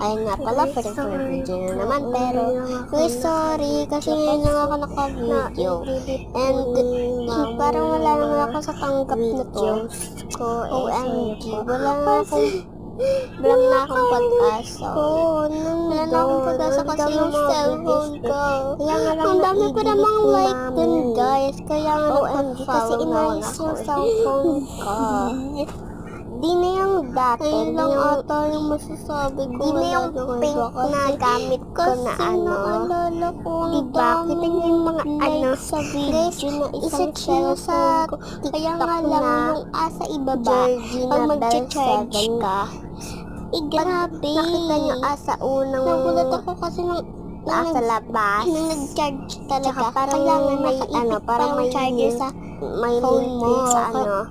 Ayun nga pala, for video na naman. Pero, sorry, kasi ngayon lang ako naka-video. And, parang wala naman ako sa tanggap na to. OMG, wala na akong pag-asa. Wala na akong pag-asa kasi yung cellphone ko. Ang dami pa namang like dun, guys. Kaya nga nagpa-follow na yung cellphone ko. Di na yung dati. Ayun lang ata yung masasabi ko. Di na yung pink na gamit ko na ano. Naalala ko diba? Kita niyo yung mga ano sa video na isang cellphone ko. Kaya nga lang yung asa ibaba. Pag mag-charge ka. Grabe. Nakita niyo asa unang. Nagulat ako kasi nasa labas. Nung nag-charge talaga. Parang may ano, parang may charger sa phone mo. Sa ano.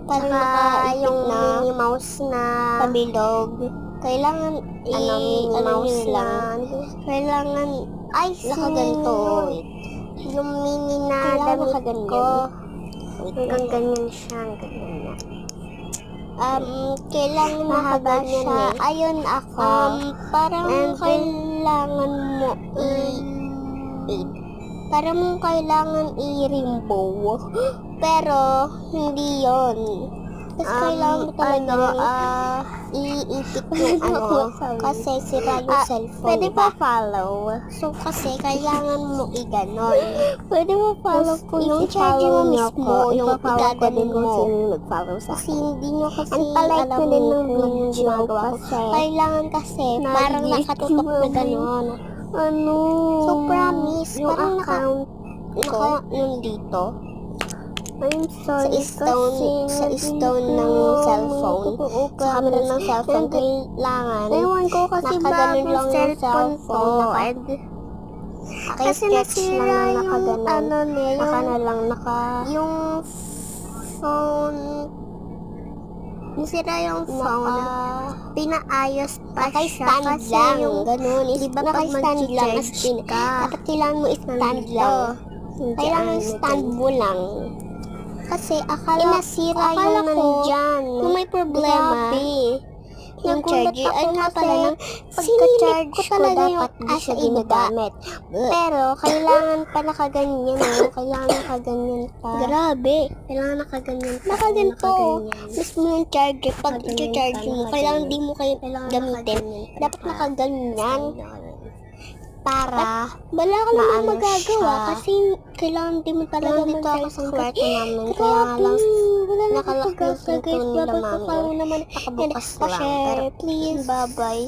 Para yung Minnie Mouse na pabilog. Kailangan Minnie Mouse lang. Kailangan nakaganto. Yung mini na damit ko. Hanggang ganyan siya. Kailangan mahaba siya. Ayun ako. Parang kailangan mo parang kailangan i-rainbow. Pero, hindi yon. Kasi kailangan mo talaga iipit yung ano. Kasi sira yung cellphone. Pwede pa follow. So, kasi kailangan mo i-ganon. Pwede mo follow po yung charge mo mismo. Yung i-ganon mo. Kasi hindi nyo kasi alam mo yung video. Kailangan kasi parang nakatutok na ganon. Ano? So, promise, yung parang account ko nandito. I'm sorry, sa stone ng cellphone. Sa camera ng cellphone, kailangan ewan ko kasi bagong lang yung cellphone. Kasi nasira yung ano niya, yung phone. Nasira yung phone. Pinaayos pa siya kasi yung ganun. Diba pag mag-charge ka, dapat kailangan mo stand lang. Kailangan stand mo lang. Kasi akala yung nandyan. Kung may problema, yung charger, ay nga pala nang pagka-charge ko dapat di siya ginagamit. Pero, kailangan pa nakaganyan. Kailangan nakaganyan pa. Grabe. Kailangan nakaganyan pa. Nakaganto. Mismo yung charger. Pag i-charge mo, kailangan di mo kayo gamitin. Dapat nakaganyan. Para wala ka naman magagawa kasi kailangan di mo talaga dito ako sa kwarto namin. Kaya lang nakalak yung pinto nila mami. Nakabukas lang. Pero please, bye-bye.